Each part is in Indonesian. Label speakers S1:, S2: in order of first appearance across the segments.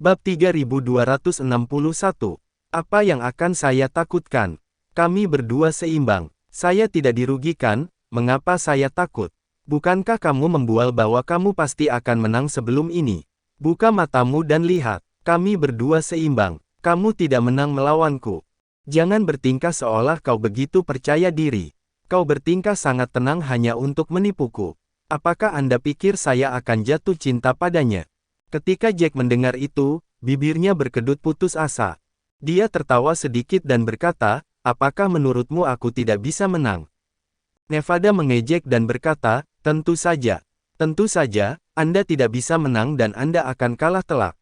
S1: Bab 3261. Apa yang akan saya takutkan? Kami berdua seimbang. Saya tidak dirugikan, mengapa saya takut? Bukankah kamu membual bahwa kamu pasti akan menang sebelum ini? Buka matamu dan lihat, kami berdua seimbang. Kamu tidak menang melawanku. Jangan bertingkah seolah kau begitu percaya diri. Kau bertingkah sangat tenang hanya untuk menipuku. Apakah Anda pikir saya akan jatuh cinta padanya? Ketika Jack mendengar itu, bibirnya berkedut putus asa. Dia tertawa sedikit dan berkata, apakah menurutmu aku tidak bisa menang? Nevada mengejek dan berkata, tentu saja. Tentu saja, Anda tidak bisa menang dan Anda akan kalah telak.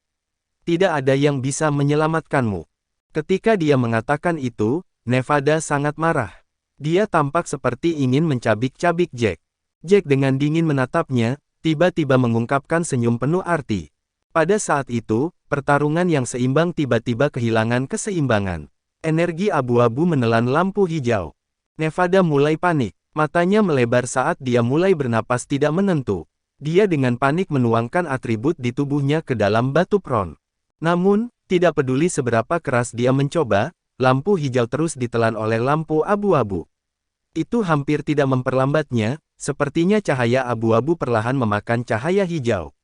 S1: Tidak ada yang bisa menyelamatkanmu. Ketika dia mengatakan itu, Nevada sangat marah. Dia tampak seperti ingin mencabik-cabik Jack. Jack dengan dingin menatapnya, tiba-tiba mengungkapkan senyum penuh arti. Pada saat itu, pertarungan yang seimbang tiba-tiba kehilangan keseimbangan. Energi abu-abu menelan lampu hijau. Nevada mulai panik. Matanya melebar saat dia mulai bernapas tidak menentu. Dia dengan panik menuangkan atribut di tubuhnya ke dalam batu pron. Namun, tidak peduli seberapa keras dia mencoba, lampu hijau terus ditelan oleh lampu abu-abu. Itu hampir tidak memperlambatnya, sepertinya cahaya abu-abu perlahan memakan cahaya hijau.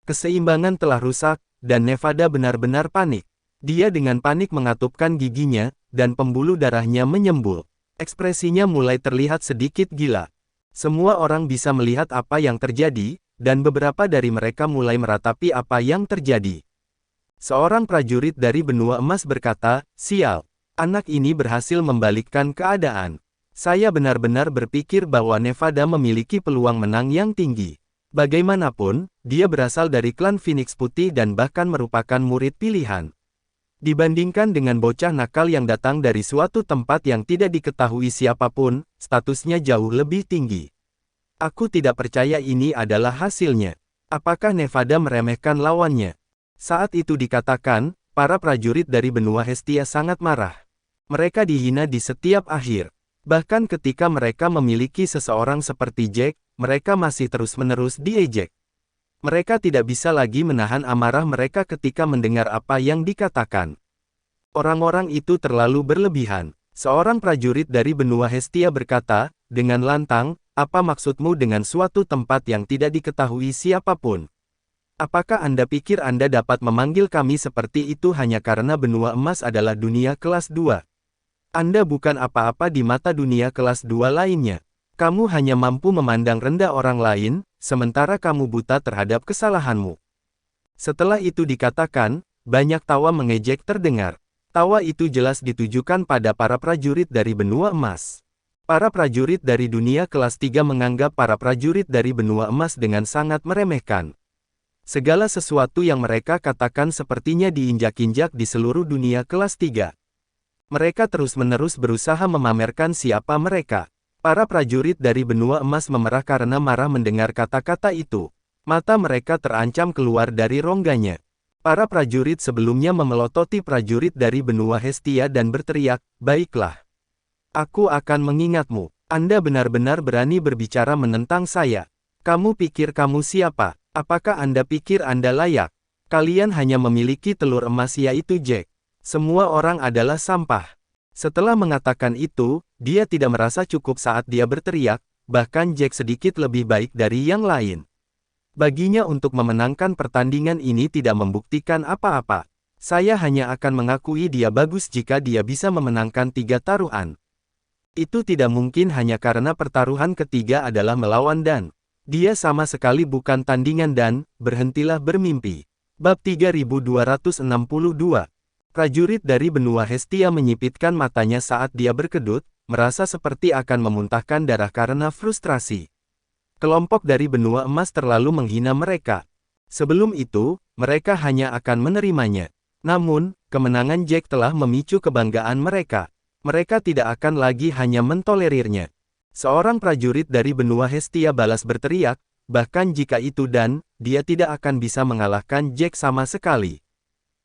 S1: Keseimbangan telah rusak, dan Nevada benar-benar panik. Dia dengan panik mengatupkan giginya, dan pembuluh darahnya menyembul. Ekspresinya mulai terlihat sedikit gila. Semua orang bisa melihat apa yang terjadi, dan beberapa dari mereka mulai meratapi apa yang terjadi. Seorang prajurit dari benua emas berkata, sial, anak ini berhasil membalikkan keadaan. Saya benar-benar berpikir bahwa Nevada memiliki peluang menang yang tinggi. Bagaimanapun, dia berasal dari klan Phoenix Putih dan bahkan merupakan murid pilihan. Dibandingkan dengan bocah nakal yang datang dari suatu tempat yang tidak diketahui siapapun, statusnya jauh lebih tinggi. Aku tidak percaya ini adalah hasilnya. Apakah Nevada meremehkan lawannya? Saat itu dikatakan, para prajurit dari benua Hestia sangat marah. Mereka dihina di setiap akhir. Bahkan ketika mereka memiliki seseorang seperti Jack, mereka masih terus-menerus diejek. Mereka tidak bisa lagi menahan amarah mereka ketika mendengar apa yang dikatakan. Orang-orang itu terlalu berlebihan. Seorang prajurit dari benua Hestia berkata, dengan lantang, apa maksudmu dengan suatu tempat yang tidak diketahui siapapun? Apakah Anda pikir Anda dapat memanggil kami seperti itu hanya karena benua emas adalah dunia kelas 2? Anda bukan apa-apa di mata dunia kelas 2 lainnya. Kamu hanya mampu memandang rendah orang lain, sementara kamu buta terhadap kesalahanmu. Setelah itu dikatakan, banyak tawa mengejek terdengar. Tawa itu jelas ditujukan pada para prajurit dari benua emas. Para prajurit dari dunia kelas 3 menganggap para prajurit dari benua emas dengan sangat meremehkan. Segala sesuatu yang mereka katakan sepertinya diinjak-injak di seluruh dunia kelas 3. Mereka terus-menerus berusaha memamerkan siapa mereka. Para prajurit dari benua emas memerah karena marah mendengar kata-kata itu. Mata mereka terancam keluar dari rongganya. Para prajurit sebelumnya memelototi prajurit dari benua Hestia dan berteriak, baiklah. Aku akan mengingatmu. Anda benar-benar berani berbicara menentang saya. Kamu pikir kamu siapa? Apakah Anda pikir Anda layak? Kalian hanya memiliki telur emas yaitu Jack. Semua orang adalah sampah. Setelah mengatakan itu, dia tidak merasa cukup saat dia berteriak, bahkan Jack sedikit lebih baik dari yang lain. Baginya untuk memenangkan pertandingan ini tidak membuktikan apa-apa. Saya hanya akan mengakui dia bagus jika dia bisa memenangkan 3 taruhan. Itu tidak mungkin hanya karena pertaruhan ketiga adalah melawan Dan. Dia sama sekali bukan tandingan Dan, berhentilah bermimpi. Bab 3262. Prajurit dari benua Hestia menyipitkan matanya saat dia berkedut, merasa seperti akan memuntahkan darah karena frustrasi. Kelompok dari benua emas terlalu menghina mereka. Sebelum itu, mereka hanya akan menerimanya. Namun, kemenangan Jack telah memicu kebanggaan mereka. Mereka tidak akan lagi hanya mentolerirnya. Seorang prajurit dari benua Hestia balas berteriak, bahkan jika itu Dan, dia tidak akan bisa mengalahkan Jack sama sekali.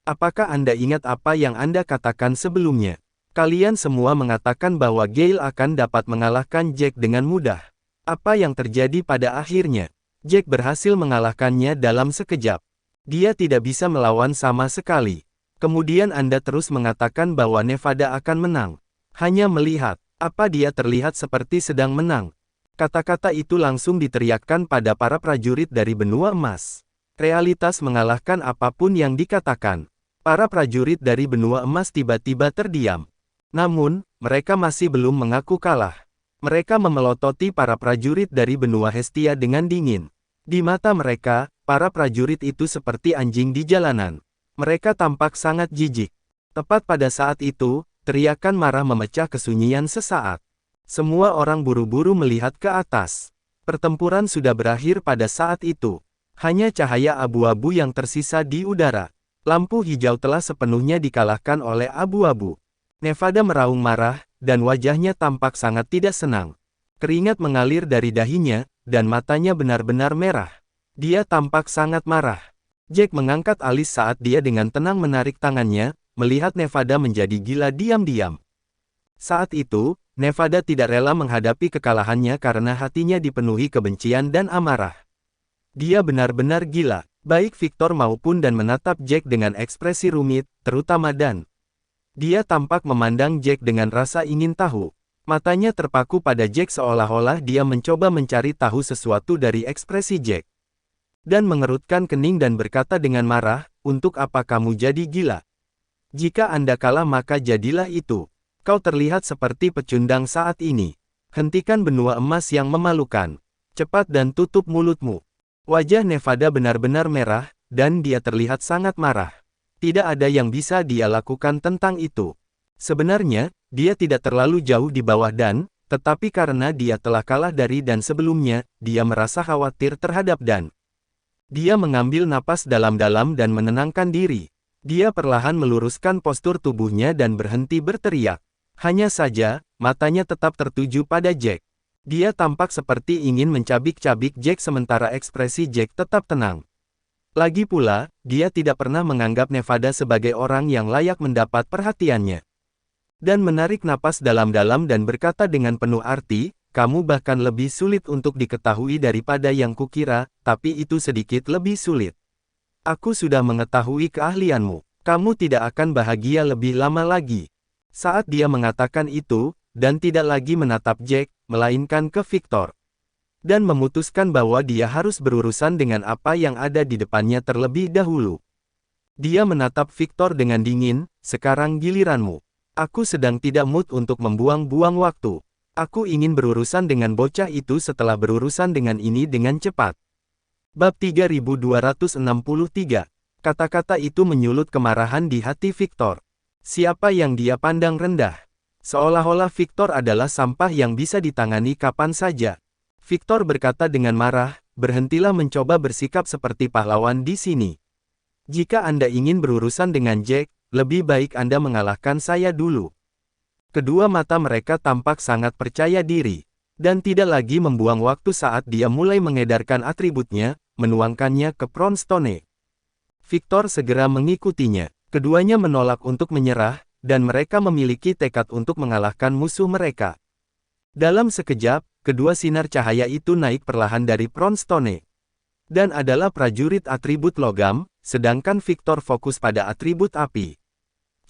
S1: Apakah Anda ingat apa yang Anda katakan sebelumnya? Kalian semua mengatakan bahwa Gale akan dapat mengalahkan Jack dengan mudah. Apa yang terjadi pada akhirnya? Jack berhasil mengalahkannya dalam sekejap. Dia tidak bisa melawan sama sekali. Kemudian Anda terus mengatakan bahwa Nevada akan menang. Hanya melihat, apa dia terlihat seperti sedang menang. Kata-kata itu langsung diteriakkan pada para prajurit dari benua emas. Realitas mengalahkan apapun yang dikatakan. Para prajurit dari benua emas tiba-tiba terdiam. Namun, mereka masih belum mengaku kalah. Mereka memelototi para prajurit dari benua Hestia dengan dingin. Di mata mereka, para prajurit itu seperti anjing di jalanan. Mereka tampak sangat jijik. Tepat pada saat itu, teriakan marah memecah kesunyian sesaat. Semua orang buru-buru melihat ke atas. Pertempuran sudah berakhir pada saat itu. Hanya cahaya abu-abu yang tersisa di udara. Lampu hijau telah sepenuhnya dikalahkan oleh abu-abu. Nevada meraung marah, dan wajahnya tampak sangat tidak senang. Keringat mengalir dari dahinya, dan matanya benar-benar merah. Dia tampak sangat marah. Jack mengangkat alis saat dia dengan tenang menarik tangannya, melihat Nevada menjadi gila diam-diam. Saat itu, Nevada tidak rela menghadapi kekalahannya karena hatinya dipenuhi kebencian dan amarah. Dia benar-benar gila, baik Victor maupun Dan menatap Jack dengan ekspresi rumit, terutama Dan. Dia tampak memandang Jack dengan rasa ingin tahu. Matanya terpaku pada Jack seolah-olah dia mencoba mencari tahu sesuatu dari ekspresi Jack. Dan mengerutkan kening dan berkata dengan marah, "Untuk apa kamu jadi gila? Jika Anda kalah maka jadilah itu. Kau terlihat seperti pecundang saat ini. Hentikan benua emas yang memalukan. Cepat dan tutup mulutmu." Wajah Nevada benar-benar merah, dan dia terlihat sangat marah. Tidak ada yang bisa dia lakukan tentang itu. Sebenarnya, dia tidak terlalu jauh di bawah Dan, tetapi karena dia telah kalah dari Dan sebelumnya, dia merasa khawatir terhadap Dan. Dia mengambil napas dalam-dalam dan menenangkan diri. Dia perlahan meluruskan postur tubuhnya dan berhenti berteriak. Hanya saja, matanya tetap tertuju pada Jack. Dia tampak seperti ingin mencabik-cabik Jack sementara ekspresi Jack tetap tenang. Lagi pula, dia tidak pernah menganggap Nevada sebagai orang yang layak mendapat perhatiannya. Dan menarik napas dalam-dalam dan berkata dengan penuh arti, "Kamu bahkan lebih sulit untuk diketahui daripada yang kukira, tapi itu sedikit lebih sulit. Aku sudah mengetahui keahlianmu. Kamu tidak akan bahagia lebih lama lagi." Saat dia mengatakan itu, Dan tidak lagi menatap Jack, melainkan ke Victor. Dan memutuskan bahwa dia harus berurusan dengan apa yang ada di depannya terlebih dahulu. Dia menatap Victor dengan dingin, "Sekarang giliranmu. Aku sedang tidak mood untuk membuang-buang waktu. Aku ingin berurusan dengan bocah itu setelah berurusan dengan ini dengan cepat." Bab 3263. Kata-kata itu menyulut kemarahan di hati Victor. Siapa yang dia pandang rendah? Seolah-olah Victor adalah sampah yang bisa ditangani kapan saja. Victor berkata dengan marah, "Berhentilah mencoba bersikap seperti pahlawan di sini. Jika Anda ingin berurusan dengan Jack, lebih baik Anda mengalahkan saya dulu." Kedua mata mereka tampak sangat percaya diri, dan tidak lagi membuang waktu saat dia mulai mengedarkan atributnya, menuangkannya ke Bronstone. Victor segera mengikutinya. Keduanya menolak untuk menyerah, dan mereka memiliki tekad untuk mengalahkan musuh mereka. Dalam sekejap, kedua sinar cahaya itu naik perlahan dari Bronstone. Dan adalah prajurit atribut logam, sedangkan Victor fokus pada atribut api.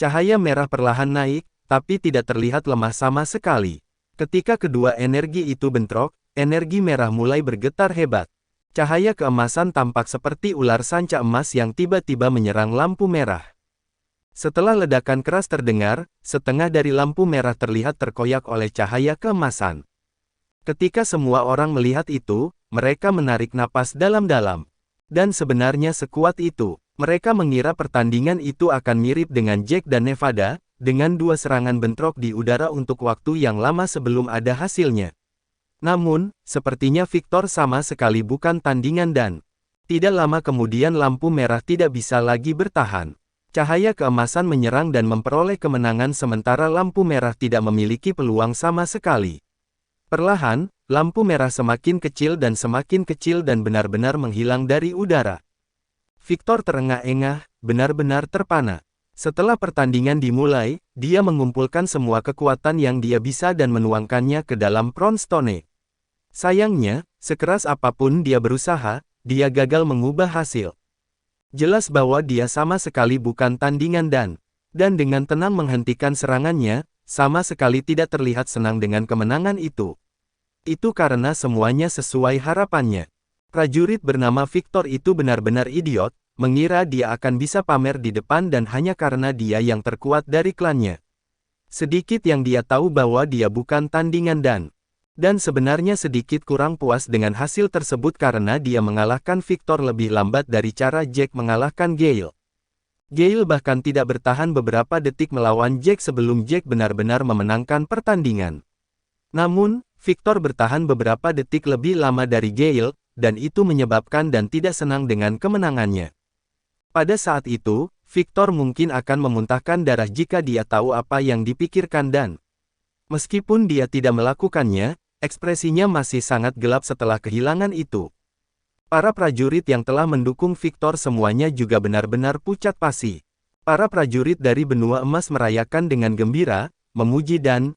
S1: Cahaya merah perlahan naik, tapi tidak terlihat lemah sama sekali. Ketika kedua energi itu bentrok, energi merah mulai bergetar hebat. Cahaya keemasan tampak seperti ular sanca emas yang tiba-tiba menyerang lampu merah. Setelah ledakan keras terdengar, setengah dari lampu merah terlihat terkoyak oleh cahaya keemasan. Ketika semua orang melihat itu, mereka menarik napas dalam-dalam. Dan sebenarnya sekuat itu, mereka mengira pertandingan itu akan mirip dengan Jack dan Nevada, dengan dua serangan bentrok di udara untuk waktu yang lama sebelum ada hasilnya. Namun, sepertinya Victor sama sekali bukan tandingan Dan. Tidak lama kemudian lampu merah tidak bisa lagi bertahan. Cahaya keemasan menyerang dan memperoleh kemenangan sementara lampu merah tidak memiliki peluang sama sekali. Perlahan, lampu merah semakin kecil dan benar-benar menghilang dari udara. Victor terengah-engah, benar-benar terpana. Setelah pertandingan dimulai, dia mengumpulkan semua kekuatan yang dia bisa dan menuangkannya ke dalam Bronstone. Sayangnya, sekeras apapun dia berusaha, dia gagal mengubah hasil. Jelas bahwa dia sama sekali bukan tandingan dan dengan tenang menghentikan serangannya, sama sekali tidak terlihat senang dengan kemenangan itu. Itu karena semuanya sesuai harapannya. Prajurit bernama Victor itu benar-benar idiot, mengira dia akan bisa pamer di depan dan hanya karena dia yang terkuat dari klannya. Sedikit yang dia tahu bahwa dia bukan tandingan dan sebenarnya sedikit kurang puas dengan hasil tersebut karena dia mengalahkan Victor lebih lambat dari cara Jack mengalahkan Gale. Gale bahkan tidak bertahan beberapa detik melawan Jack sebelum Jack benar-benar memenangkan pertandingan. Namun, Victor bertahan beberapa detik lebih lama dari Gale, dan itu menyebabkan dan tidak senang dengan kemenangannya. Pada saat itu, Victor mungkin akan memuntahkan darah jika dia tahu apa yang dipikirkan dan meskipun dia tidak melakukannya, ekspresinya masih sangat gelap setelah kehilangan itu. Para prajurit yang telah mendukung Victor semuanya juga benar-benar pucat pasi. Para prajurit dari benua emas merayakan dengan gembira, memuji dan,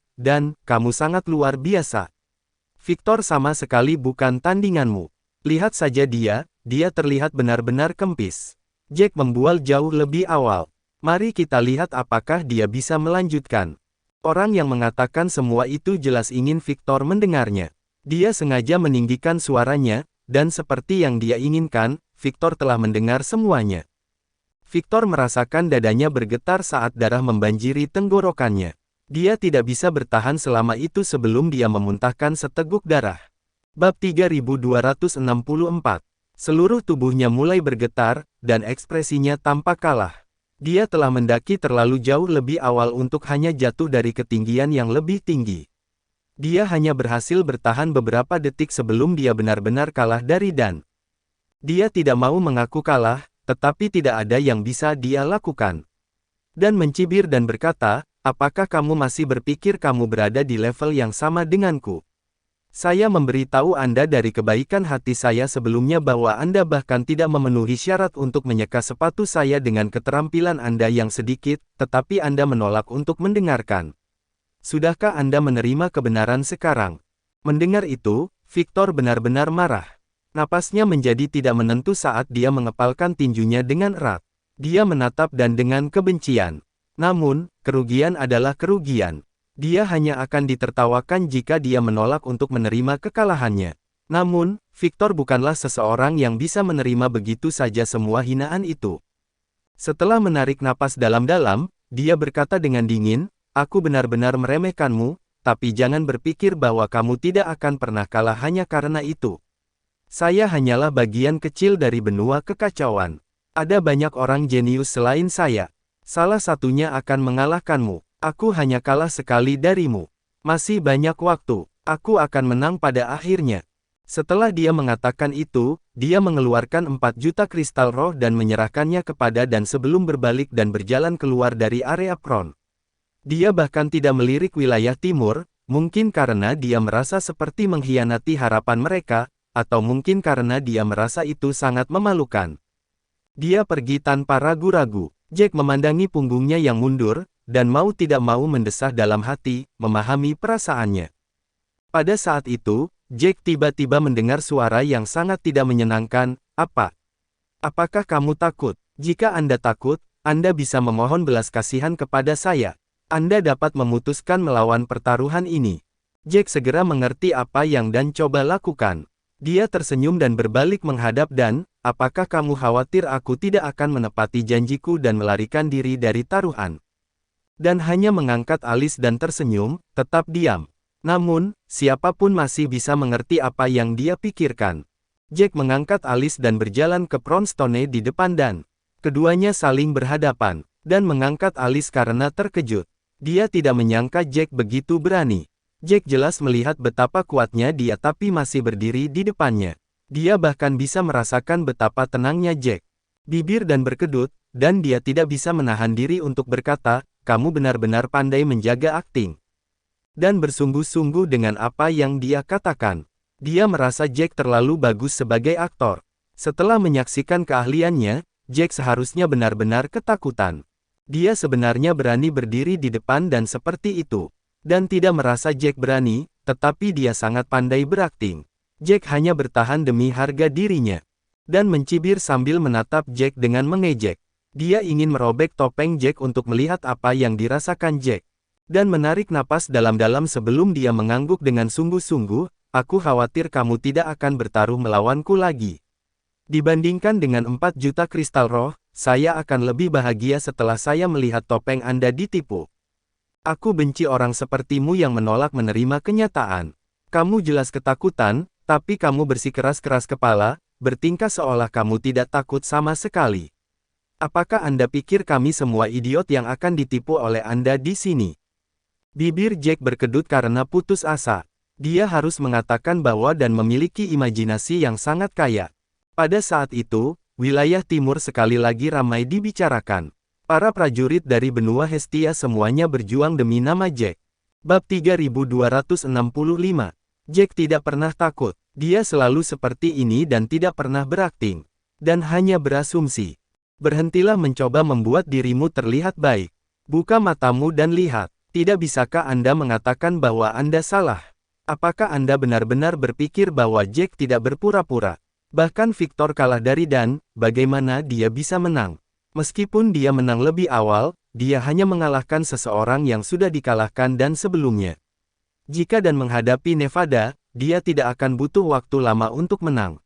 S1: kamu sangat luar biasa. Victor sama sekali bukan tandinganmu. Lihat saja dia terlihat benar-benar kempis. Jack membual jauh lebih awal. Mari kita lihat apakah dia bisa melanjutkan. Orang yang mengatakan semua itu jelas ingin Victor mendengarnya. Dia sengaja meninggikan suaranya, dan seperti yang dia inginkan, Victor telah mendengar semuanya. Victor merasakan dadanya bergetar saat darah membanjiri tenggorokannya. Dia tidak bisa bertahan selama itu sebelum dia memuntahkan seteguk darah. Bab 3264. Seluruh tubuhnya mulai bergetar, dan ekspresinya tampak kalah. Dia telah mendaki terlalu jauh lebih awal untuk hanya jatuh dari ketinggian yang lebih tinggi. Dia hanya berhasil bertahan beberapa detik sebelum dia benar-benar kalah dari Dan. Dia tidak mau mengaku kalah, tetapi tidak ada yang bisa dia lakukan. Dan mencibir dan berkata, apakah kamu masih berpikir kamu berada di level yang sama denganku? Saya memberitahu Anda dari kebaikan hati saya sebelumnya bahwa Anda bahkan tidak memenuhi syarat untuk menyeka sepatu saya dengan keterampilan Anda yang sedikit, tetapi Anda menolak untuk mendengarkan. Sudahkah Anda menerima kebenaran sekarang? Mendengar itu, Victor benar-benar marah. Napasnya menjadi tidak menentu saat dia mengepalkan tinjunya dengan erat. Dia menatap Dan dengan kebencian. Namun, kerugian adalah kerugian. Dia hanya akan ditertawakan jika dia menolak untuk menerima kekalahannya. Namun, Victor bukanlah seseorang yang bisa menerima begitu saja semua hinaan itu. Setelah menarik napas dalam-dalam, dia berkata dengan dingin, aku benar-benar meremehkanmu, tapi jangan berpikir bahwa kamu tidak akan pernah kalah hanya karena itu. Saya hanyalah bagian kecil dari benua kekacauan. Ada banyak orang jenius selain saya. Salah satunya akan mengalahkanmu. Aku hanya kalah sekali darimu. Masih banyak waktu. Aku akan menang pada akhirnya. Setelah dia mengatakan itu, dia mengeluarkan 4 juta kristal roh dan menyerahkannya kepada Dan sebelum berbalik dan berjalan keluar dari area Kron. Dia bahkan tidak melirik wilayah timur, mungkin karena dia merasa seperti mengkhianati harapan mereka, atau mungkin karena dia merasa itu sangat memalukan. Dia pergi tanpa ragu-ragu. Jack memandangi punggungnya yang mundur, dan mau tidak mau mendesah dalam hati, memahami perasaannya. Pada saat itu, Jack tiba-tiba mendengar suara yang sangat tidak menyenangkan, apa? Apakah kamu takut? Jika Anda takut, Anda bisa memohon belas kasihan kepada saya. Anda dapat memutuskan melawan pertaruhan ini. Jack segera mengerti apa yang Dan coba lakukan. Dia tersenyum dan berbalik menghadap Dan, apakah kamu khawatir aku tidak akan menepati janjiku dan melarikan diri dari taruhan? Dan hanya mengangkat alis dan tersenyum, tetap diam. Namun, siapapun masih bisa mengerti apa yang dia pikirkan. Jack mengangkat alis dan berjalan ke Bronstone di depan Dan. Keduanya saling berhadapan, dan mengangkat alis karena terkejut. Dia tidak menyangka Jack begitu berani. Jack jelas melihat betapa kuatnya dia tapi masih berdiri di depannya. Dia bahkan bisa merasakan betapa tenangnya Jack. Bibir Dan berkedut, dan dia tidak bisa menahan diri untuk berkata, kamu benar-benar pandai menjaga akting. Dan bersungguh-sungguh dengan apa yang dia katakan. Dia merasa Jack terlalu bagus sebagai aktor. Setelah menyaksikan keahliannya, Jack seharusnya benar-benar ketakutan. Dia sebenarnya berani berdiri di depan Dan seperti itu. Dan tidak merasa Jack berani, tetapi dia sangat pandai berakting. Jack hanya bertahan demi harga dirinya. Dan mencibir sambil menatap Jack dengan mengejek. Dia ingin merobek topeng Jack untuk melihat apa yang dirasakan Jack. Dan menarik napas dalam-dalam sebelum dia mengangguk dengan sungguh-sungguh, aku khawatir kamu tidak akan bertaruh melawanku lagi. Dibandingkan dengan 4 juta kristal roh, saya akan lebih bahagia setelah saya melihat topeng Anda ditipu. Aku benci orang sepertimu yang menolak menerima kenyataan. Kamu jelas ketakutan, tapi kamu bersikeras-keras kepala, bertingkah seolah kamu tidak takut sama sekali. Apakah Anda pikir kami semua idiot yang akan ditipu oleh Anda di sini? Bibir Jack berkedut karena putus asa. Dia harus mengatakan bahwa dan memiliki imajinasi yang sangat kaya. Pada saat itu, wilayah timur sekali lagi ramai dibicarakan. Para prajurit dari benua Hestia semuanya berjuang demi nama Jack. Bab 3265. Jack tidak pernah takut. Dia selalu seperti ini dan tidak pernah berakting. Dan hanya berasumsi. Berhentilah mencoba membuat dirimu terlihat baik. Buka matamu dan lihat. Tidak bisakah Anda mengatakan bahwa Anda salah? Apakah Anda benar-benar berpikir bahwa Jack tidak berpura-pura? Bahkan Victor kalah dari Dan, bagaimana dia bisa menang? Meskipun dia menang lebih awal, dia hanya mengalahkan seseorang yang sudah dikalahkan Dan sebelumnya. Jika Dan menghadapi Nevada, dia tidak akan butuh waktu lama untuk menang.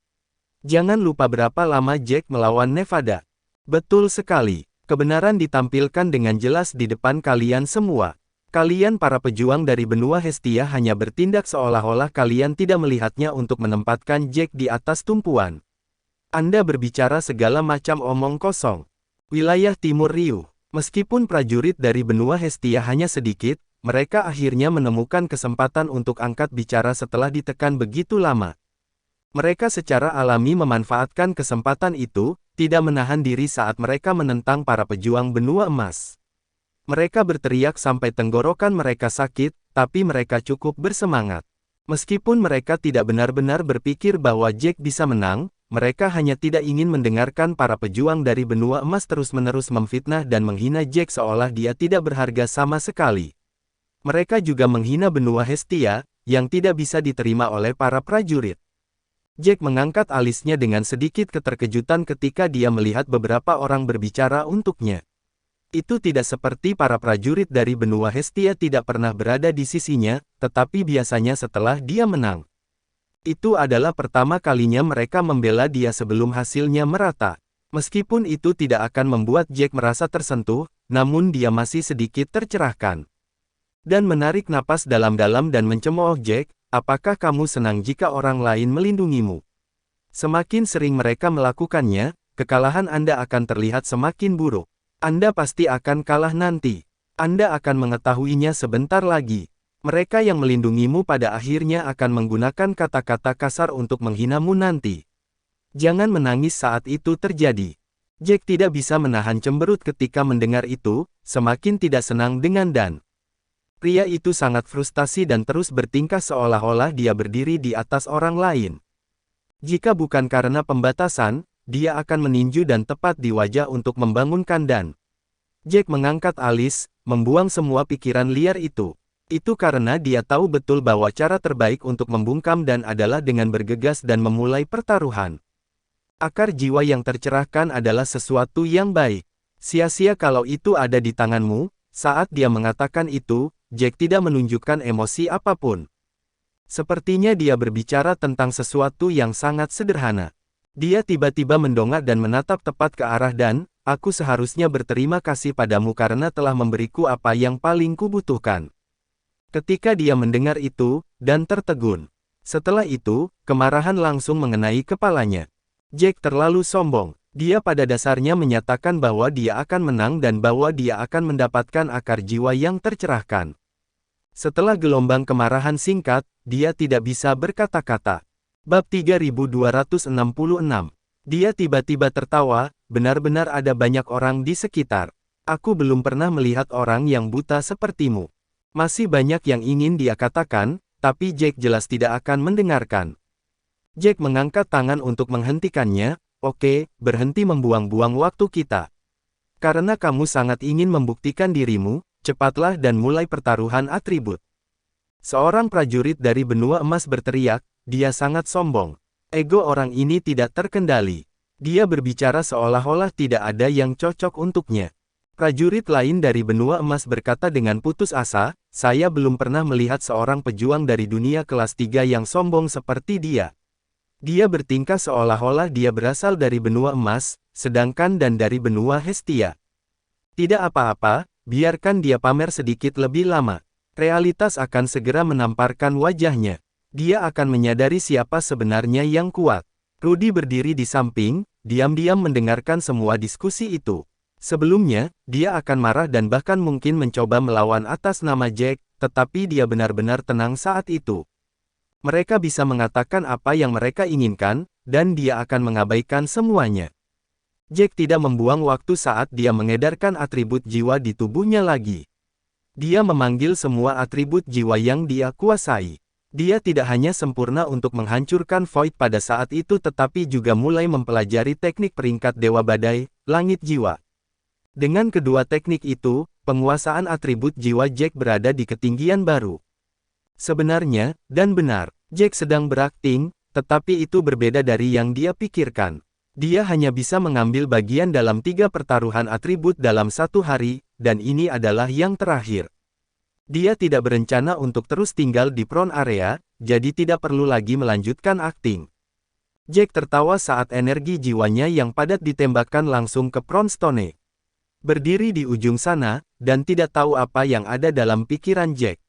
S1: Jangan lupa berapa lama Jack melawan Nevada. Betul sekali, kebenaran ditampilkan dengan jelas di depan kalian semua. Kalian para pejuang dari benua Hestia hanya bertindak seolah-olah kalian tidak melihatnya untuk menempatkan Jack di atas tumpuan. Anda berbicara segala macam omong kosong. Wilayah Timur Riu. Meskipun prajurit dari benua Hestia hanya sedikit, mereka akhirnya menemukan kesempatan untuk angkat bicara setelah ditekan begitu lama. Mereka secara alami memanfaatkan kesempatan itu, tidak menahan diri saat mereka menentang para pejuang benua emas. Mereka berteriak sampai tenggorokan mereka sakit, tapi mereka cukup bersemangat. Meskipun mereka tidak benar-benar berpikir bahwa Jack bisa menang, mereka hanya tidak ingin mendengarkan para pejuang dari benua emas terus-menerus memfitnah dan menghina Jack seolah dia tidak berharga sama sekali. Mereka juga menghina benua Hestia, yang tidak bisa diterima oleh para prajurit. Jack mengangkat alisnya dengan sedikit keterkejutan ketika dia melihat beberapa orang berbicara untuknya. Itu tidak seperti para prajurit dari benua Hestia tidak pernah berada di sisinya, tetapi biasanya setelah dia menang. Itu adalah pertama kalinya mereka membela dia sebelum hasilnya merata. Meskipun itu tidak akan membuat Jack merasa tersentuh, namun dia masih sedikit tercerahkan. Dan menarik napas dalam-dalam dan mencemooh Jack, apakah kamu senang jika orang lain melindungimu? Semakin sering mereka melakukannya, kekalahan Anda akan terlihat semakin buruk. Anda pasti akan kalah nanti. Anda akan mengetahuinya sebentar lagi. Mereka yang melindungimu pada akhirnya akan menggunakan kata-kata kasar untuk menghinamu nanti. Jangan menangis saat itu terjadi. Jack tidak bisa menahan cemberut ketika mendengar itu, semakin tidak senang dengan Dan. Pria itu sangat frustasi dan terus bertingkah seolah-olah dia berdiri di atas orang lain. Jika bukan karena pembatasan, dia akan meninju dan tepat di wajah untuk membangunkan Dan. Jack mengangkat alis, membuang semua pikiran liar itu. Itu karena dia tahu betul bahwa cara terbaik untuk membungkam Dan adalah dengan bergegas dan memulai pertaruhan. Akar jiwa yang tercerahkan adalah sesuatu yang baik. Sia-sia kalau itu ada di tanganmu. Saat dia mengatakan itu, Jack tidak menunjukkan emosi apapun. Sepertinya dia berbicara tentang sesuatu yang sangat sederhana. Dia tiba-tiba mendongak dan menatap tepat ke arah Dan, aku seharusnya berterima kasih padamu karena telah memberiku apa yang paling kubutuhkan. Ketika dia mendengar itu, Dan tertegun. Setelah itu, kemarahan langsung mengenai kepalanya. Jack terlalu sombong. Dia pada dasarnya menyatakan bahwa dia akan menang dan bahwa dia akan mendapatkan akar jiwa yang tercerahkan. Setelah gelombang kemarahan singkat, dia tidak bisa berkata-kata. Bab 3266. Dia tiba-tiba tertawa, benar-benar ada banyak orang di sekitar. Aku belum pernah melihat orang yang buta sepertimu. Masih banyak yang ingin dia katakan, tapi Jack jelas tidak akan mendengarkan. Jack mengangkat tangan untuk menghentikannya, oke, berhenti membuang-buang waktu kita. Karena kamu sangat ingin membuktikan dirimu, cepatlah dan mulai pertaruhan atribut. Seorang prajurit dari benua emas berteriak, dia sangat sombong. Ego orang ini tidak terkendali. Dia berbicara seolah-olah tidak ada yang cocok untuknya. Prajurit lain dari benua emas berkata dengan putus asa, saya belum pernah melihat seorang pejuang dari dunia kelas 3 yang sombong seperti dia. Dia bertingkah seolah-olah dia berasal dari benua emas, sedangkan dan dari benua Hestia. Tidak apa-apa, biarkan dia pamer sedikit lebih lama. Realitas akan segera menamparkan wajahnya. Dia akan menyadari siapa sebenarnya yang kuat. Rudy berdiri di samping, diam-diam mendengarkan semua diskusi itu. Sebelumnya, dia akan marah dan bahkan mungkin mencoba melawan atas nama Jack, tetapi dia benar-benar tenang saat itu. Mereka bisa mengatakan apa yang mereka inginkan, dan dia akan mengabaikan semuanya. Jack tidak membuang waktu saat dia mengedarkan atribut jiwa di tubuhnya lagi. Dia memanggil semua atribut jiwa yang dia kuasai. Dia tidak hanya sempurna untuk menghancurkan Void pada saat itu tetapi juga mulai mempelajari teknik peringkat Dewa Badai, Langit Jiwa. Dengan kedua teknik itu, penguasaan atribut jiwa Jack berada di ketinggian baru. Sebenarnya, dan benar, Jack sedang berakting, tetapi itu berbeda dari yang dia pikirkan. Dia hanya bisa mengambil bagian dalam 3 pertaruhan atribut dalam 1 hari, dan ini adalah yang terakhir. Dia tidak berencana untuk terus tinggal di Prawn Area, jadi tidak perlu lagi melanjutkan akting. Jack tertawa saat energi jiwanya yang padat ditembakkan langsung ke Prawn Stone. Berdiri di ujung sana, dan tidak tahu apa yang ada dalam pikiran Jack.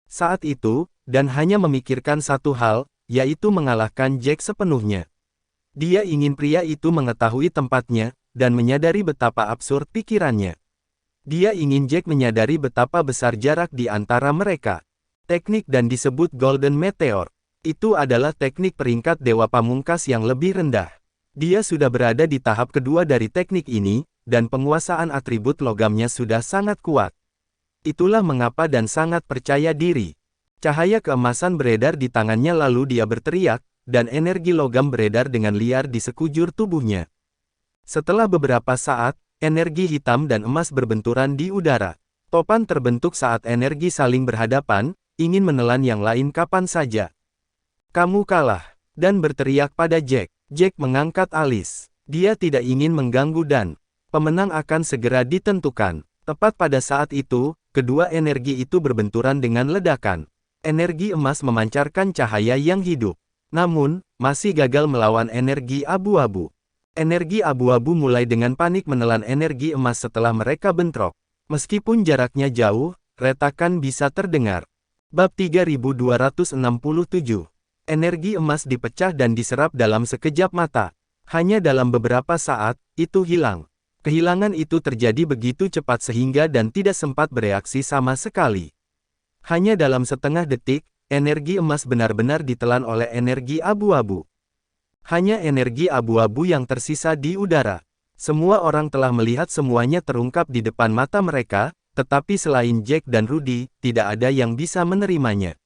S1: Saat itu, dan hanya memikirkan satu hal, yaitu mengalahkan Jack sepenuhnya. Dia ingin pria itu mengetahui tempatnya, dan menyadari betapa absurd pikirannya. Dia ingin Jack menyadari betapa besar jarak di antara mereka. Teknik dan disebut Golden Meteor. Itu adalah teknik peringkat Dewa Pamungkas yang lebih rendah. Dia sudah berada di tahap kedua dari teknik ini, dan penguasaan atribut logamnya sudah sangat kuat. Itulah mengapa dan sangat percaya diri. Cahaya keemasan beredar di tangannya lalu dia berteriak, dan energi logam beredar dengan liar di sekujur tubuhnya. Setelah beberapa saat, energi hitam dan emas berbenturan di udara. Topan terbentuk saat energi saling berhadapan, ingin menelan yang lain kapan saja. Kamu kalah, dan berteriak pada Jack. Jack mengangkat alis. Dia tidak ingin mengganggu dan pemenang akan segera ditentukan. Tepat pada saat itu, kedua energi itu berbenturan dengan ledakan. Energi emas memancarkan cahaya yang hidup. Namun, masih gagal melawan energi abu-abu. Energi abu-abu mulai dengan panik menelan energi emas setelah mereka bentrok. Meskipun jaraknya jauh, retakan bisa terdengar. Bab 3267. Energi emas dipecah dan diserap dalam sekejap mata. Hanya dalam beberapa saat, itu hilang. Kehilangan itu terjadi begitu cepat sehingga dan tidak sempat bereaksi sama sekali. Hanya dalam setengah detik, energi emas benar-benar ditelan oleh energi abu-abu. Hanya energi abu-abu yang tersisa di udara. Semua orang telah melihat semuanya terungkap di depan mata mereka, tetapi selain Jack dan Rudy, tidak ada yang bisa menerimanya.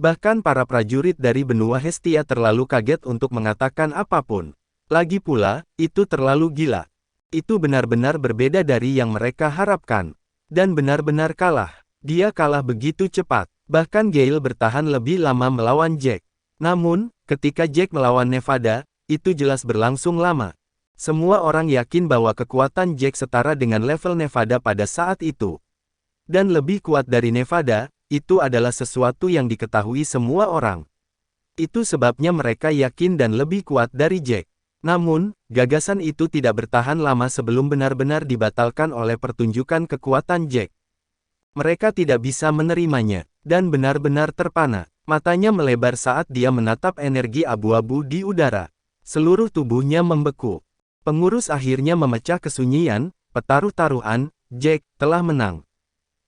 S1: Bahkan para prajurit dari benua Hestia terlalu kaget untuk mengatakan apapun. Lagi pula, itu terlalu gila. Itu benar-benar berbeda dari yang mereka harapkan. Dan benar-benar kalah. Dia kalah begitu cepat. Bahkan Gale bertahan lebih lama melawan Jack. Namun, ketika Jack melawan Nevada, itu jelas berlangsung lama. Semua orang yakin bahwa kekuatan Jack setara dengan level Nevada pada saat itu. Dan lebih kuat dari Nevada, itu adalah sesuatu yang diketahui semua orang. Itu sebabnya mereka yakin dan lebih kuat dari Jack. Namun, gagasan itu tidak bertahan lama sebelum benar-benar dibatalkan oleh pertunjukan kekuatan Jack. Mereka tidak bisa menerimanya, dan benar-benar terpana. Matanya melebar saat dia menatap energi abu-abu di udara. Seluruh tubuhnya membeku. Pengurus akhirnya memecah kesunyian, petaruh taruhan, Jack telah menang.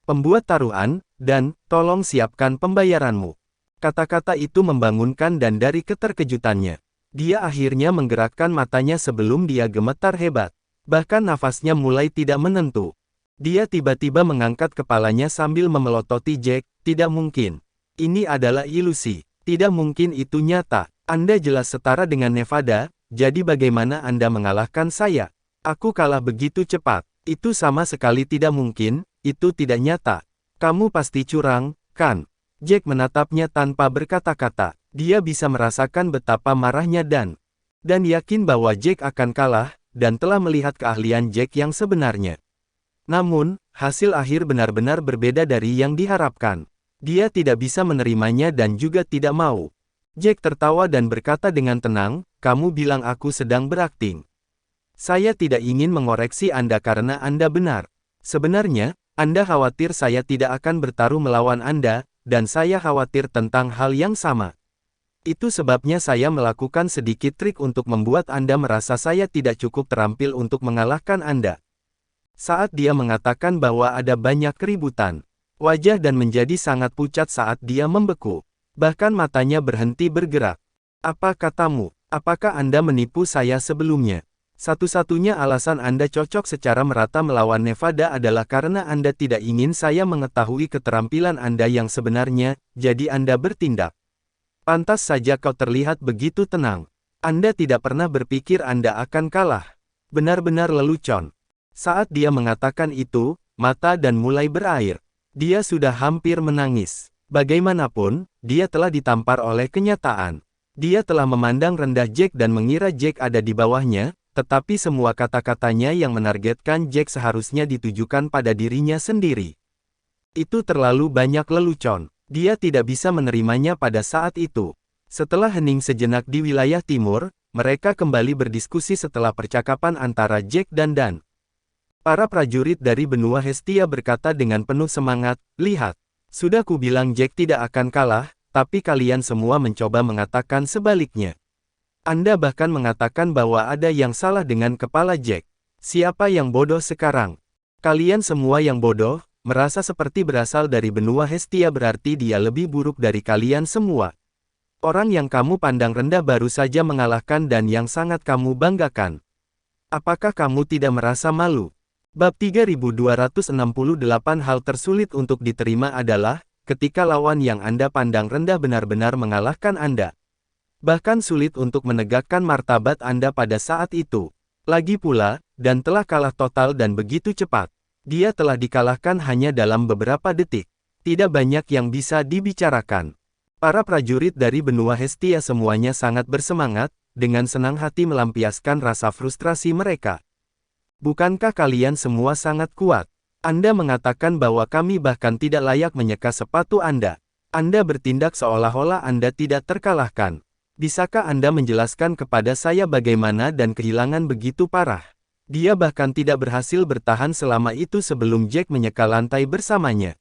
S1: Pembuat taruhan, dan tolong siapkan pembayaranmu. Kata-kata itu membangunkan dan dari keterkejutannya. Dia akhirnya menggerakkan matanya sebelum dia gemetar hebat. Bahkan nafasnya mulai tidak menentu. Dia tiba-tiba mengangkat kepalanya sambil memelototi Jack, tidak mungkin. Ini adalah ilusi. Tidak mungkin itu nyata. Anda jelas setara dengan Nevada, jadi bagaimana Anda mengalahkan saya? Aku kalah begitu cepat. Itu sama sekali tidak mungkin, itu tidak nyata. Kamu pasti curang, kan? Jack menatapnya tanpa berkata-kata. Dia bisa merasakan betapa marahnya dan yakin bahwa Jack akan kalah, dan telah melihat keahlian Jack yang sebenarnya. Namun, hasil akhir benar-benar berbeda dari yang diharapkan. Dia tidak bisa menerimanya dan juga tidak mau. Jack tertawa dan berkata dengan tenang, "Kamu bilang aku sedang berakting. Saya tidak ingin mengoreksi Anda karena Anda benar. Sebenarnya, Anda khawatir saya tidak akan bertaruh melawan Anda, dan saya khawatir tentang hal yang sama. Itu sebabnya saya melakukan sedikit trik untuk membuat Anda merasa saya tidak cukup terampil untuk mengalahkan Anda." Saat dia mengatakan bahwa ada banyak keributan, wajah Dan menjadi sangat pucat saat dia membeku. Bahkan matanya berhenti bergerak. "Apa katamu? Apakah Anda menipu saya sebelumnya? Satu-satunya alasan Anda cocok secara merata melawan Nevada adalah karena Anda tidak ingin saya mengetahui keterampilan Anda yang sebenarnya, jadi Anda bertindak. Pantas saja kau terlihat begitu tenang. Anda tidak pernah berpikir Anda akan kalah. Benar-benar lelucon." Saat dia mengatakan itu, mata Dan mulai berair. Dia sudah hampir menangis. Bagaimanapun, dia telah ditampar oleh kenyataan. Dia telah memandang rendah Jack dan mengira Jack ada di bawahnya, tetapi semua kata-katanya yang menargetkan Jack seharusnya ditujukan pada dirinya sendiri. Itu terlalu banyak lelucon. Dia tidak bisa menerimanya pada saat itu. Setelah hening sejenak di wilayah timur, mereka kembali berdiskusi setelah percakapan antara Jack dan Dan. Para prajurit dari benua Hestia berkata dengan penuh semangat, "Lihat, sudah kubilang Jack tidak akan kalah, tapi kalian semua mencoba mengatakan sebaliknya. Anda bahkan mengatakan bahwa ada yang salah dengan kepala Jack. Siapa yang bodoh sekarang? Kalian semua yang bodoh, merasa seperti berasal dari benua Hestia berarti dia lebih buruk dari kalian semua. Orang yang kamu pandang rendah baru saja mengalahkan dan yang sangat kamu banggakan. Apakah kamu tidak merasa malu?" Bab 3268 Hal tersulit untuk diterima adalah, ketika lawan yang Anda pandang rendah benar-benar mengalahkan Anda. Bahkan sulit untuk menegakkan martabat Anda pada saat itu. Lagi pula, Dan telah kalah total dan begitu cepat. Dia telah dikalahkan hanya dalam beberapa detik. Tidak banyak yang bisa dibicarakan. Para prajurit dari benua Hestia semuanya sangat bersemangat, dengan senang hati melampiaskan rasa frustrasi mereka. "Bukankah kalian semua sangat kuat? Anda mengatakan bahwa kami bahkan tidak layak menyeka sepatu Anda. Anda bertindak seolah-olah Anda tidak terkalahkan. Bisakah Anda menjelaskan kepada saya bagaimana Dan kehilangan begitu parah? Dia bahkan tidak berhasil bertahan selama itu sebelum Jack menyeka lantai bersamanya.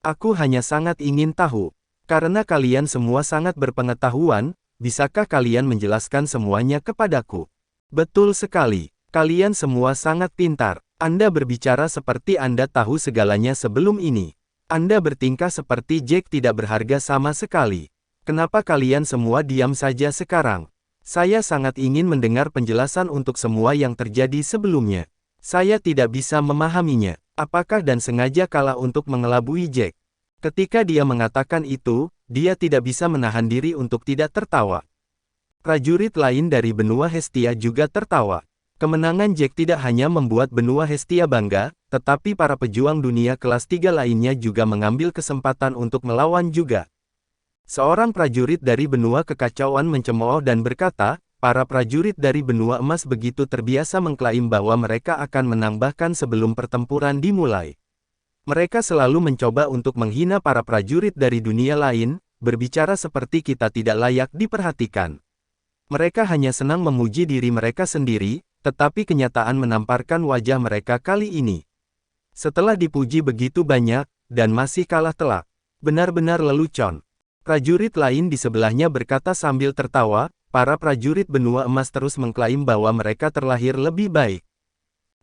S1: Aku hanya sangat ingin tahu. Karena kalian semua sangat berpengetahuan, bisakah kalian menjelaskan semuanya kepadaku?" "Betul sekali. Kalian semua sangat pintar. Anda berbicara seperti Anda tahu segalanya sebelum ini. Anda bertingkah seperti Jack tidak berharga sama sekali. Kenapa kalian semua diam saja sekarang? Saya sangat ingin mendengar penjelasan untuk semua yang terjadi sebelumnya. Saya tidak bisa memahaminya. Apakah Dan sengaja kalah untuk mengelabui Jack?" Ketika dia mengatakan itu, dia tidak bisa menahan diri untuk tidak tertawa. Prajurit lain dari benua Hestia juga tertawa. Kemenangan Jack tidak hanya membuat benua Hestia bangga, tetapi para pejuang dunia kelas 3 lainnya juga mengambil kesempatan untuk melawan juga. Seorang prajurit dari benua kekacauan mencemooh dan berkata, "Para prajurit dari benua emas begitu terbiasa mengklaim bahwa mereka akan menang bahkan sebelum pertempuran dimulai. Mereka selalu mencoba untuk menghina para prajurit dari dunia lain, berbicara seperti kita tidak layak diperhatikan. Mereka hanya senang memuji diri mereka sendiri, tetapi kenyataan menamparkan wajah mereka kali ini. Setelah dipuji begitu banyak, Dan masih kalah telak. Benar-benar lelucon." Prajurit lain di sebelahnya berkata sambil tertawa, "Para prajurit benua emas terus mengklaim bahwa mereka terlahir lebih baik.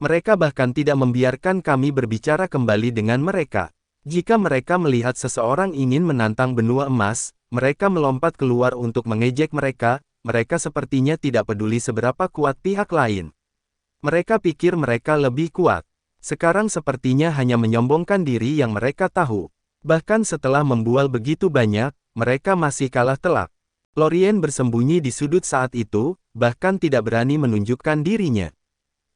S1: Mereka bahkan tidak membiarkan kami berbicara kembali dengan mereka. Jika mereka melihat seseorang ingin menantang benua emas, mereka melompat keluar untuk mengejek mereka. Mereka sepertinya tidak peduli seberapa kuat pihak lain. Mereka pikir mereka lebih kuat. Sekarang sepertinya hanya menyombongkan diri yang mereka tahu. Bahkan setelah membual begitu banyak, mereka masih kalah telak." Lorien bersembunyi di sudut saat itu, bahkan tidak berani menunjukkan dirinya.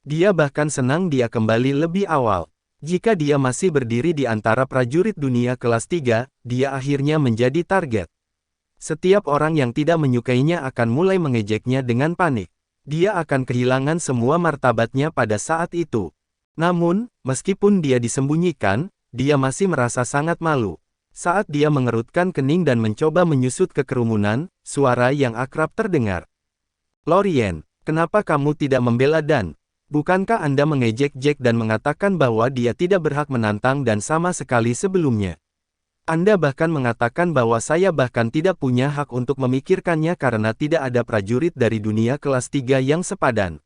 S1: Dia bahkan senang dia kembali lebih awal. Jika dia masih berdiri di antara prajurit dunia kelas 3, dia akhirnya menjadi target. Setiap orang yang tidak menyukainya akan mulai mengejeknya dengan panik. Dia akan kehilangan semua martabatnya pada saat itu. Namun, meskipun dia disembunyikan, dia masih merasa sangat malu. Saat dia mengerutkan kening dan mencoba menyusut ke kerumunan, suara yang akrab terdengar. Lorien, kenapa kamu tidak membela Dan? Bukankah Anda mengejek Jack dan mengatakan bahwa dia tidak berhak menantang Dan sama sekali sebelumnya? Anda bahkan mengatakan bahwa saya bahkan tidak punya hak untuk memikirkannya karena tidak ada prajurit dari dunia kelas 3 yang sepadan.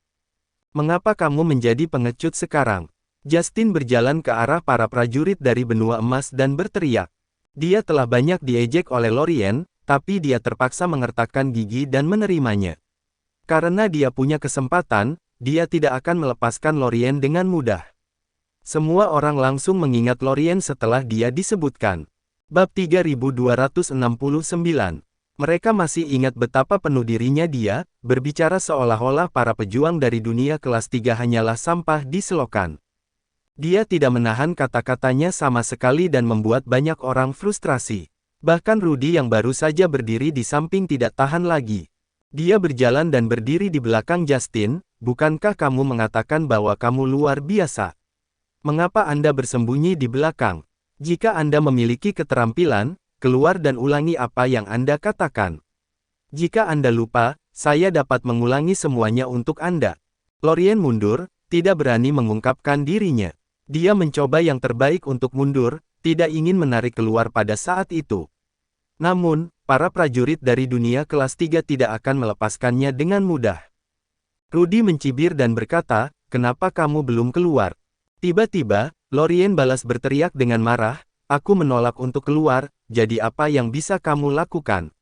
S1: Mengapa kamu menjadi pengecut sekarang? Justin berjalan ke arah para prajurit dari benua emas dan berteriak. Dia telah banyak diejek oleh Lorien, tapi dia terpaksa mengertakkan gigi dan menerimanya. Karena dia punya kesempatan, dia tidak akan melepaskan Lorien dengan mudah. Semua orang langsung mengingat Lorien setelah dia disebutkan. Bab 3269. Mereka masih ingat betapa penuh dirinya dia, berbicara seolah-olah para pejuang dari dunia kelas 3 hanyalah sampah di selokan. Dia tidak menahan kata-katanya sama sekali dan membuat banyak orang frustrasi. Bahkan Rudy yang baru saja berdiri di samping tidak tahan lagi. Dia berjalan dan berdiri di belakang Justin. Bukankah kamu mengatakan bahwa kamu luar biasa? Mengapa Anda bersembunyi di belakang? Jika Anda memiliki keterampilan, keluar dan ulangi apa yang Anda katakan. Jika Anda lupa, saya dapat mengulangi semuanya untuk Anda. Lorien mundur, tidak berani mengungkapkan dirinya. Dia mencoba yang terbaik untuk mundur, tidak ingin menarik keluar pada saat itu. Namun, para prajurit dari dunia kelas 3 tidak akan melepaskannya dengan mudah. Rudy mencibir dan berkata, kenapa kamu belum keluar? Tiba-tiba, Lorien balas berteriak dengan marah, aku menolak untuk keluar, jadi apa yang bisa kamu lakukan?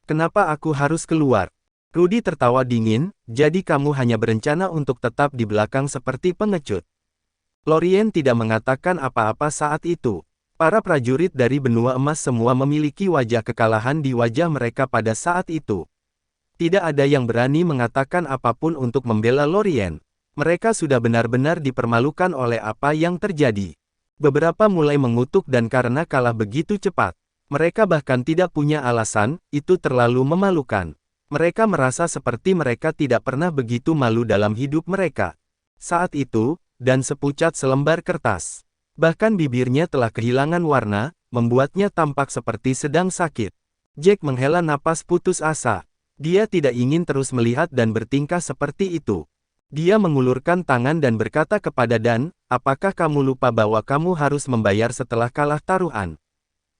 S1: Kenapa aku harus keluar? Rudy tertawa dingin, jadi kamu hanya berencana untuk tetap di belakang seperti pengecut. Lorien tidak mengatakan apa-apa saat itu. Para prajurit dari benua emas semua memiliki wajah kekalahan di wajah mereka pada saat itu. Tidak ada yang berani mengatakan apapun untuk membela Lorien. Mereka sudah benar-benar dipermalukan oleh apa yang terjadi. Beberapa mulai mengutuk dan karena kalah begitu cepat. Mereka bahkan tidak punya alasan, itu terlalu memalukan. Mereka merasa seperti mereka tidak pernah begitu malu dalam hidup mereka. Saat itu, Dan sepucat selembar kertas. Bahkan bibirnya telah kehilangan warna, membuatnya tampak seperti sedang sakit. Jack menghela napas putus asa. Dia tidak ingin terus melihat dan bertingkah seperti itu. Dia mengulurkan tangan dan berkata kepada Dan, apakah kamu lupa bahwa kamu harus membayar setelah kalah taruhan?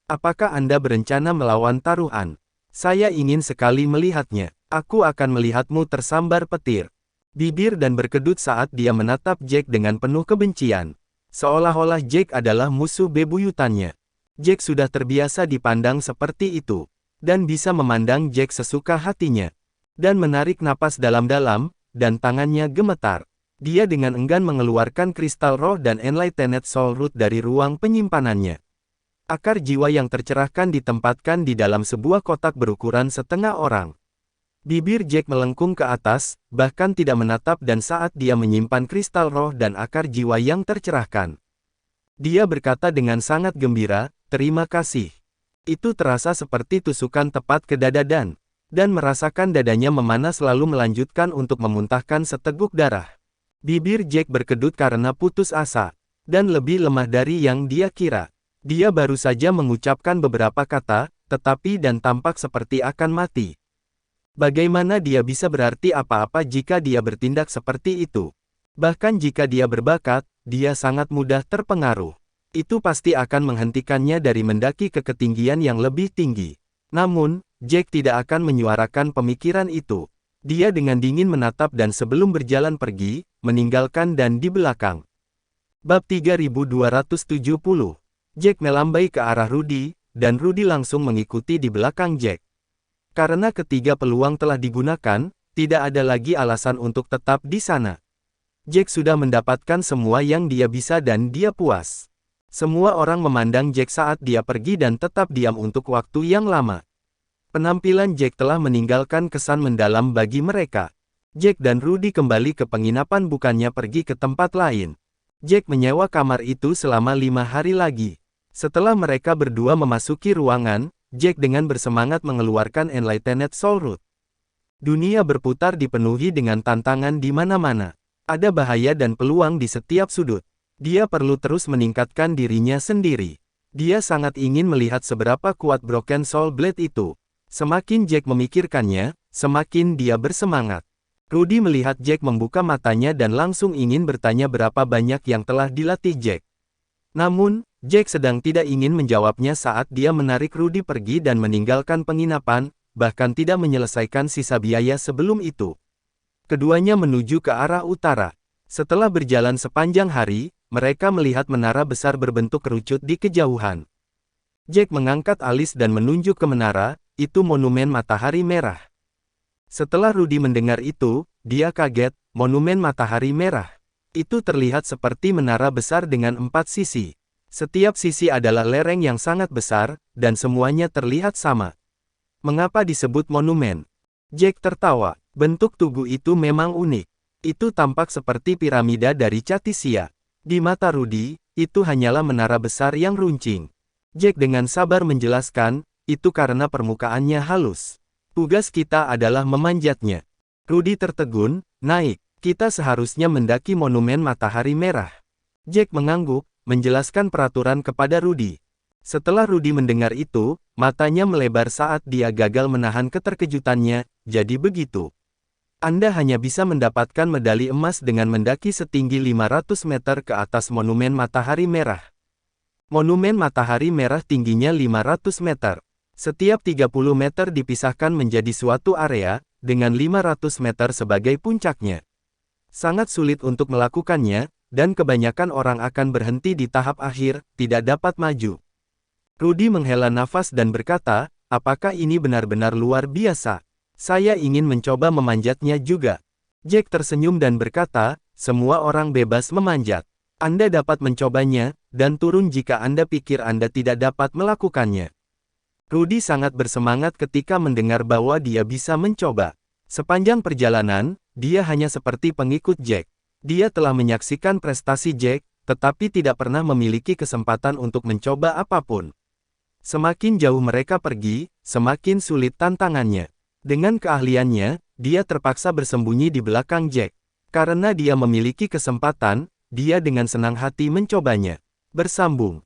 S1: Apakah Anda berencana melawan taruhan? Saya ingin sekali melihatnya. Aku akan melihatmu tersambar petir. Bibir Dan berkedut saat dia menatap Jack dengan penuh kebencian. Seolah-olah Jack adalah musuh bebuyutannya. Jack sudah terbiasa dipandang seperti itu. Dan bisa memandang Jack sesuka hatinya. Dan menarik napas dalam-dalam, dan tangannya gemetar. Dia dengan enggan mengeluarkan kristal roh dan Enlightened Soul Root dari ruang penyimpanannya. Akar jiwa yang tercerahkan ditempatkan di dalam sebuah kotak berukuran setengah orang. Bibir Jack melengkung ke atas, bahkan tidak menatap Dan saat dia menyimpan kristal roh dan akar jiwa yang tercerahkan. Dia berkata dengan sangat gembira, terima kasih. Itu terasa seperti tusukan tepat ke dada Dan merasakan dadanya memanas lalu melanjutkan untuk memuntahkan seteguk darah. Bibir Jack berkedut karena putus asa, dan lebih lemah dari yang dia kira. Dia baru saja mengucapkan beberapa kata, tetapi Dan tampak seperti akan mati. Bagaimana dia bisa berarti apa-apa jika dia bertindak seperti itu? Bahkan jika dia berbakat, dia sangat mudah terpengaruh. Itu pasti akan menghentikannya dari mendaki ke ketinggian yang lebih tinggi. Namun, Jack tidak akan menyuarakan pemikiran itu. Dia dengan dingin menatap Dan sebelum berjalan pergi, meninggalkan Dan di belakang. Bab 3270. Jack melambai ke arah Rudy, dan Rudy langsung mengikuti di belakang Jack. Karena ketiga peluang telah digunakan, tidak ada lagi alasan untuk tetap di sana. Jack sudah mendapatkan semua yang dia bisa dan dia puas. Semua orang memandang Jack saat dia pergi dan tetap diam untuk waktu yang lama. Penampilan Jack telah meninggalkan kesan mendalam bagi mereka. Jack dan Rudy kembali ke penginapan bukannya pergi ke tempat lain. Jack menyewa kamar itu selama 5 hari lagi. Setelah mereka berdua memasuki ruangan, Jack dengan bersemangat mengeluarkan Enlightened Soul Root. Dunia berputar dipenuhi dengan tantangan di mana-mana. Ada bahaya dan peluang di setiap sudut. Dia perlu terus meningkatkan dirinya sendiri. Dia sangat ingin melihat seberapa kuat Broken Soul Blade itu. Semakin Jack memikirkannya, semakin dia bersemangat. Rudy melihat Jack membuka matanya dan langsung ingin bertanya berapa banyak yang telah dilatih Jack. Namun, Jack sedang tidak ingin menjawabnya saat dia menarik Rudy pergi dan meninggalkan penginapan, bahkan tidak menyelesaikan sisa biaya sebelum itu. Keduanya menuju ke arah utara. Setelah berjalan sepanjang hari, mereka melihat menara besar berbentuk kerucut di kejauhan. Jack mengangkat alis dan menunjuk ke menara, itu monumen matahari merah. Setelah Rudy mendengar itu, dia kaget, monumen matahari merah. Itu terlihat seperti menara besar dengan 4 sisi. Setiap sisi adalah lereng yang sangat besar, dan semuanya terlihat sama. Mengapa disebut monumen? Jack tertawa. Bentuk tugu itu memang unik. Itu tampak seperti piramida dari Chatisia. Di mata Rudy, itu hanyalah menara besar yang runcing. Jack dengan sabar menjelaskan, itu karena permukaannya halus. Tugas kita adalah memanjatnya. Rudy tertegun, naik. Kita seharusnya mendaki monumen matahari merah. Jack mengangguk, menjelaskan peraturan kepada Rudy. Setelah Rudy mendengar itu, matanya melebar saat dia gagal menahan keterkejutannya, jadi begitu. Anda hanya bisa mendapatkan medali emas dengan mendaki setinggi 500 meter ke atas monumen matahari merah. Monumen matahari merah tingginya 500 meter. Setiap 30 meter dipisahkan menjadi suatu area, dengan 500 meter sebagai puncaknya. Sangat sulit untuk melakukannya, dan kebanyakan orang akan berhenti di tahap akhir, tidak dapat maju. Rudy menghela nafas dan berkata, apakah ini benar-benar luar biasa? Saya ingin mencoba memanjatnya juga. Jack tersenyum dan berkata, semua orang bebas memanjat. Anda dapat mencobanya, dan turun jika Anda pikir Anda tidak dapat melakukannya. Rudy sangat bersemangat ketika mendengar bahwa dia bisa mencoba. Sepanjang perjalanan, dia hanya seperti pengikut Jack. Dia telah menyaksikan prestasi Jack, tetapi tidak pernah memiliki kesempatan untuk mencoba apapun. Semakin jauh mereka pergi, semakin sulit tantangannya. Dengan keahliannya, dia terpaksa bersembunyi di belakang Jack. Karena dia memiliki kesempatan, dia dengan senang hati mencobanya. Bersambung.